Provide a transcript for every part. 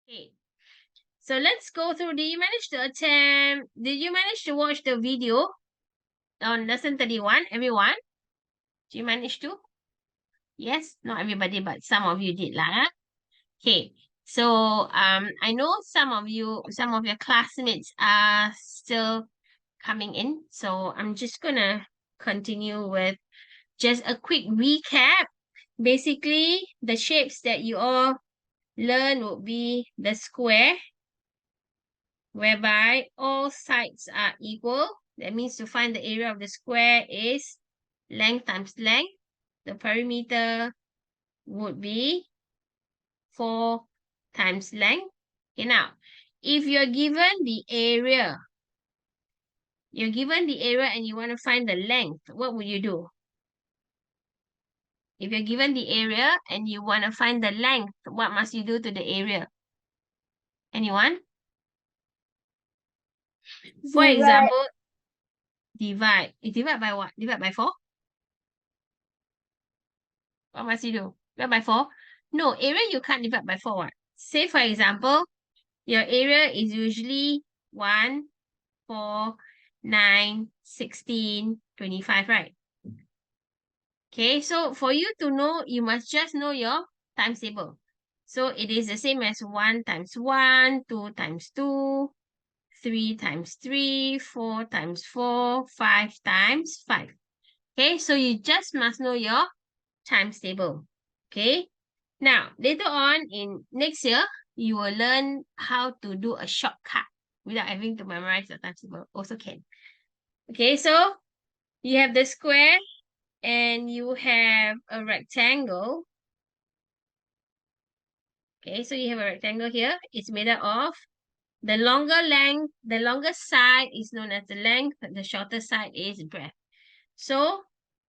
Okay. So let's go through. Did you manage to watch the video on lesson 31, everyone? Did you manage to? Yes, not everybody, but some of you did lah. Okay. So I know some of your classmates are still coming in. So I'm just gonna continue with just a quick recap. Basically, the shapes that you all learn would be the square, whereby all sides are equal. That means to find the area of the square is length times length. The perimeter would be 4 times length. Okay, now, if you're given the area and you want to find the length, what would you do? If you're given the area and you want to find the length, what must you do to the area? Anyone? For example, divide. You divide by what? Divide by 4? What must you do? Divide by 4? No, area you can't divide by 4. What? Say, for example, your area is usually 1, 4, 9, 16, 25, right? Okay, so for you to know, you must just know your times table. So it is the same as 1 times 1, 2 times 2, 3 times 3, 4 times 4, 5 times 5. Okay, so you just must know your times table. Okay, now later on in next year, you will learn how to do a shortcut without having to memorize the times table. Also can. Okay, so you have the square and you have a rectangle. Okay, so you have a rectangle here. It's made up of the longer side is known as the length, the shorter side is breadth. So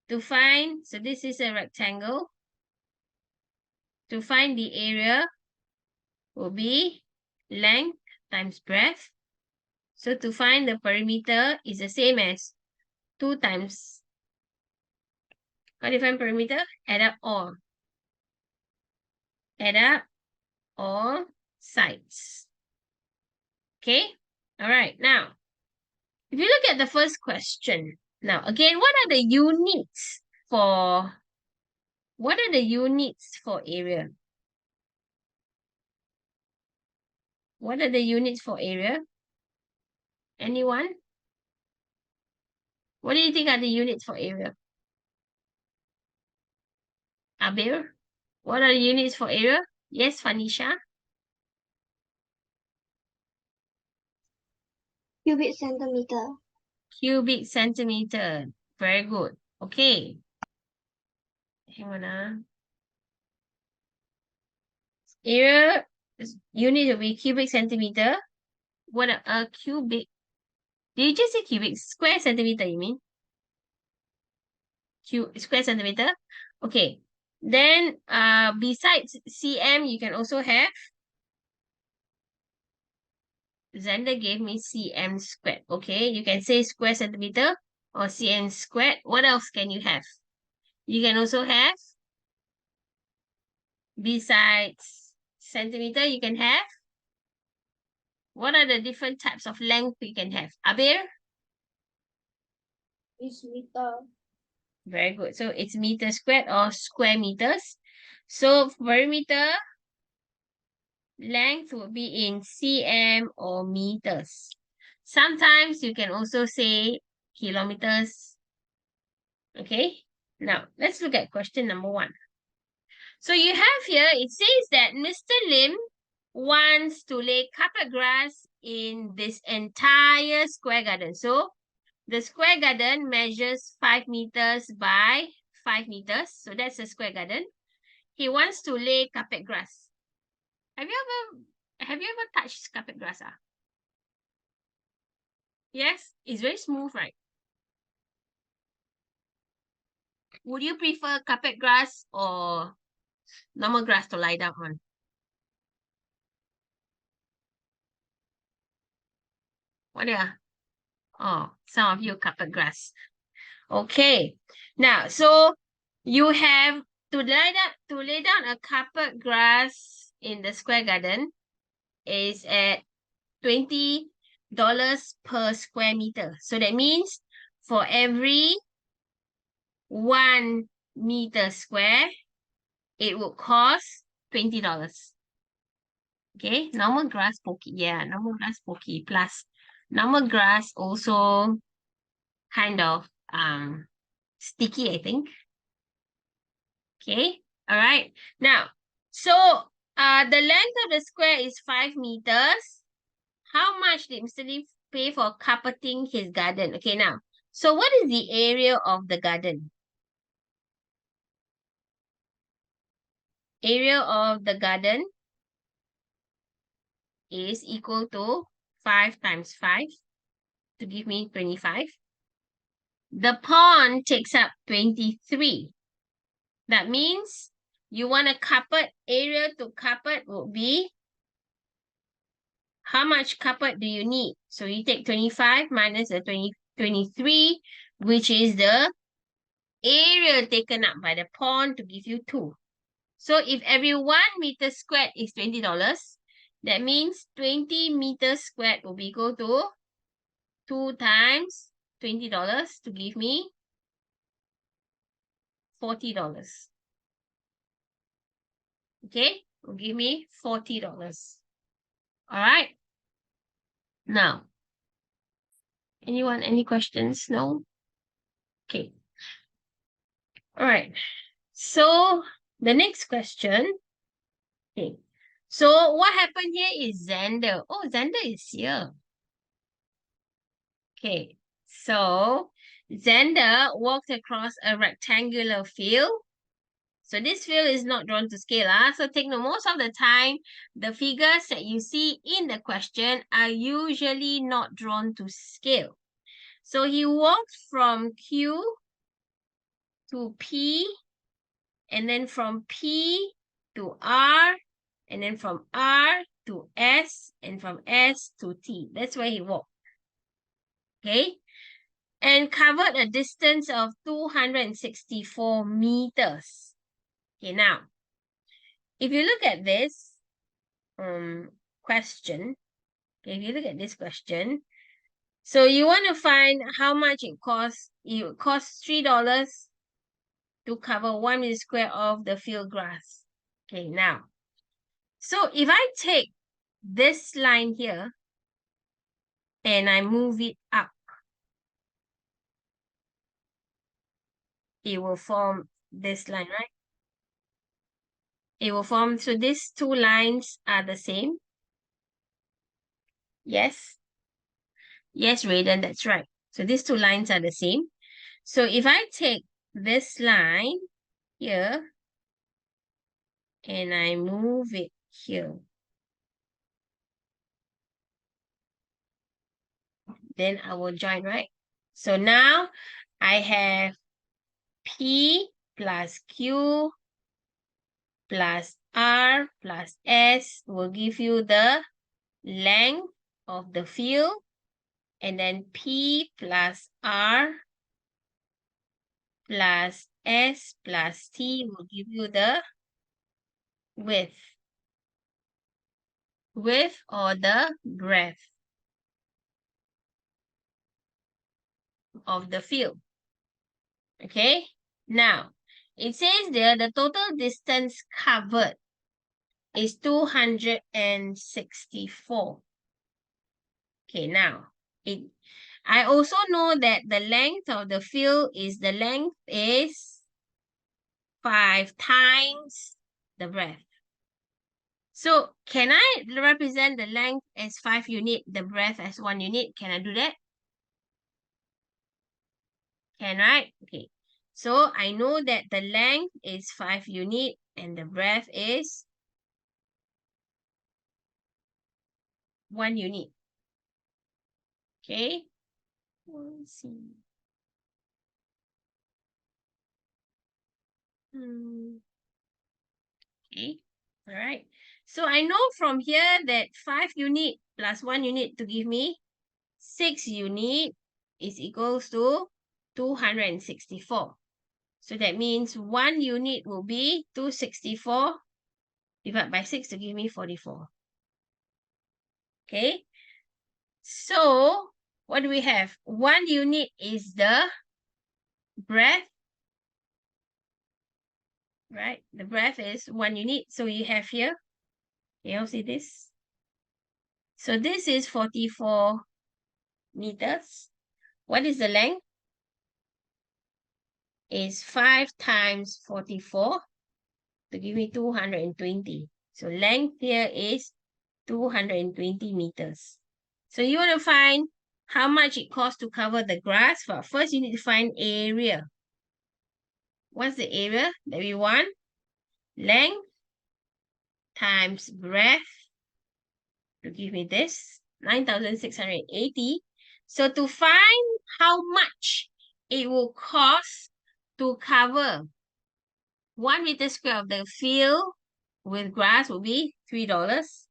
this is a rectangle. To find the area will be length times breadth. So to find the perimeter is the same as 2 times. How do you find perimeter? Add up all. Add up all sides. Okay? All right. Now, if you look at the first question, now again, what are the units for area? What are the units for area? Anyone? What do you think are the units for area? Abir? What are the units for area? Yes, Fanisha? Cubic centimeter. Cubic centimeter. Very good. Okay. Hang on. Area unit will be cubic centimeter. What a cubic? Did you just say cubic? Square centimeter, you mean? Square centimeter? Okay. Then besides cm, you can also have Xander gave me cm squared. Okay, you can say square centimeter or cm squared. What else can you have? You can also have, besides centimeter, you can have, what are the different types of length you can have? Abir? It's meter. Very good. So it's meter squared or square meters. So perimeter length would be in cm or meters. Sometimes you can also say kilometers. Okay. Now, let's look at question number 1. So you have here, it says that Mr. Lim wants to lay carpet grass in this entire square garden. So the square garden measures 5 meters by 5 meters. So that's a square garden. He wants to lay carpet grass. Have you ever touched carpet grass? Yes, it's very smooth, right? Would you prefer carpet grass or normal grass to lie down on? What are? Oh, some of you carpet grass. Okay. Now, so you have to lay down a carpet grass in the square garden. is at $20 per square meter. So that means for every 1 meter square, it would cost $20. Okay, normal grass pokey. Yeah, normal grass pokey plus normal grass also kind of sticky, I think. Okay, all right. Now, so the length of the square is 5 meters. How much did Mr. Lee pay for carpeting his garden? Okay, now, so what is the area of the garden? Area of the garden is equal to 5 times 5 to give me 25. The pond takes up 23. That means you want a carpet, area to carpet would be, how much carpet do you need? So you take 25 minus the 23, which is the area taken up by the pond to give you 2. So if every 1 meter squared is $20, that means 20 meters squared will be equal to 2 times $20 to give me $40. Okay, will give me $40. All right. Now, anyone, any questions? No? Okay. All right. So the next question. Okay. So what happened here is Xander. Oh, Xander is here. Okay. So Xander walked across a rectangular field. So this field is not drawn to scale. So take note, most of the time, the figures that you see in the question are usually not drawn to scale. So he walked from Q to P, and then from P to R, and then from R to S, and from S to T. That's where he walked. Okay? And covered a distance of 264 meters. Okay, now, if you look at this question, okay, if you look at this question, so you want to find how much it costs. It costs $3 to cover 1 meter square of the field grass. Okay, now, so if I take this line here and I move it up, it will form this line, right? It will form, so these two lines are the same. Yes. Yes, Raiden, that's right. So these two lines are the same. So if I take this line here and I move it here, then I will join, right? So now I have P plus Q plus R plus S will give you the length of the field, and then P plus R plus S plus T will give you the width. Width or the breadth of the field. Okay, now it says there the total distance covered is 264. Okay, now I also know that the length of the field is 5 times the breadth. So can I represent the length as 5 units, the breadth as 1 unit? Can I do that? Can, right? Okay. So I know that the length is 5 units and the breadth is 1 unit. Okay. Let's see. Okay. All right. So I know from here that 5 unit plus 1 unit to give me 6 unit is equals to 264. So that means 1 unit will be 264 divided by 6 to give me 44. Okay. So what do we have? 1 unit is the breadth, right? The breadth is 1 unit. So you have here, you all see this? So this is 44 meters. What is the length? Is 5 times 44 to give me 220. So length here is 220 meters. So you want to find how much it costs to cover the grass. But first you need to find area. What's the area that we want? Length times breadth to give me this, 9,680. So to find how much it will cost to cover 1 meter square of the field with grass will be $3.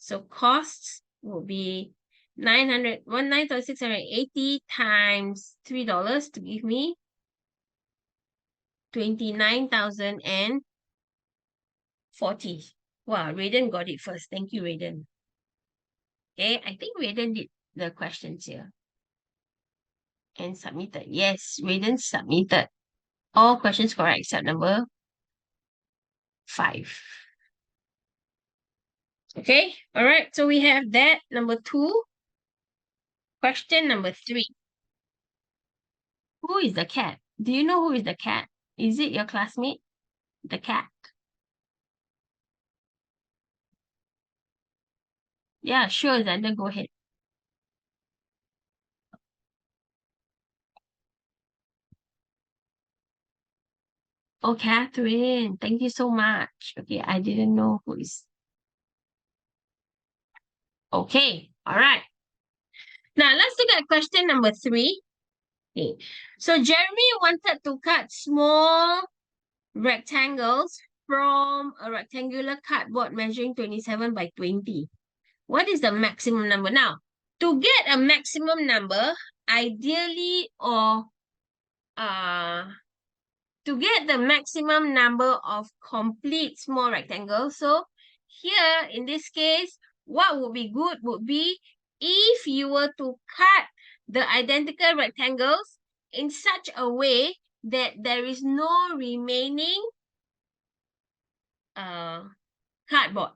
So costs will be 9,680 times $3 to give me 29,040. Wow, Raiden got it first. Thank you, Raiden. Okay, I think Raiden did the questions here. And submitted. Yes, Raiden submitted. All questions correct except number 5. Okay, all right. So we have that, number 2. Question number 3. Who is the cat? Do you know who is the cat? Is it your classmate? The cat. Yeah, sure, Xander, go ahead. Oh, Catherine, thank you so much. Okay, I didn't know who is. Okay, all right. Now, let's look at question number 3. Okay, so Jeremy wanted to cut small rectangles from a rectangular cardboard measuring 27 by 20. What is the maximum number? Now, to get a maximum number, ideally, or to get the maximum number of complete small rectangles, so here in this case, what would be good would be if you were to cut the identical rectangles in such a way that there is no remaining cardboard.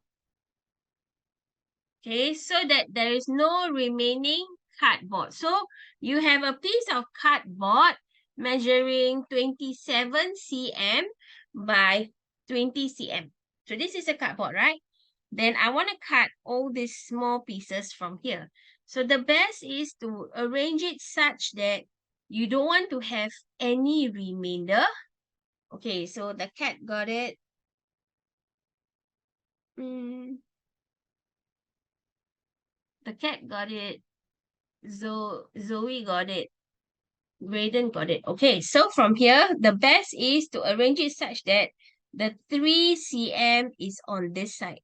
Okay, so that there is no remaining cardboard. So you have a piece of cardboard measuring 27 cm by 20 cm. So this is a cardboard, right? Then I want to cut all these small pieces from here. So the best is to arrange it such that you don't want to have any remainder. Okay, so the cat got it. The cat got it. Zoe got it. Raiden got it. Okay, so from here, the best is to arrange it such that the 3 cm is on this side.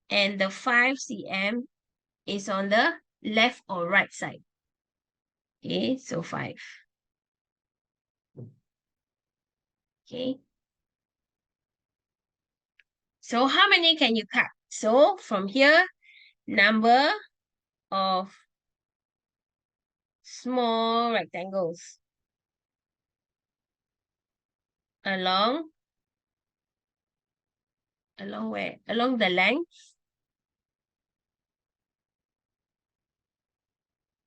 And the 5 cm is on the left or right side. Okay, so 5. Okay. So how many can you cut? So from here, number of small rectangles along where? Along the length,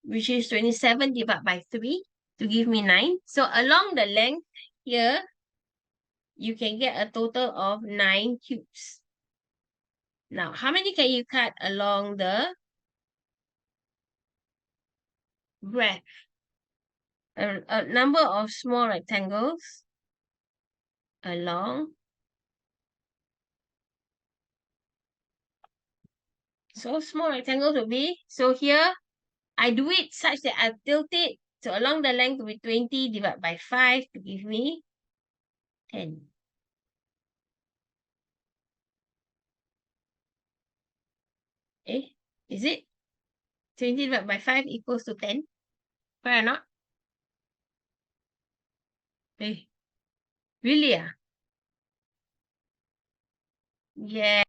which is 27 divided by 3 to give me 9. So along the length here, you can get a total of 9 cubes. Now, how many can you cut along the breadth? A number of small rectangles along. So small rectangles will be, so here, I do it such that I tilt it. So along the length will be 20 divided by 5 to give me 10. Eh, is it? 20 divided by 5 equals to 10? Fair or not? Eh, really? Yeah.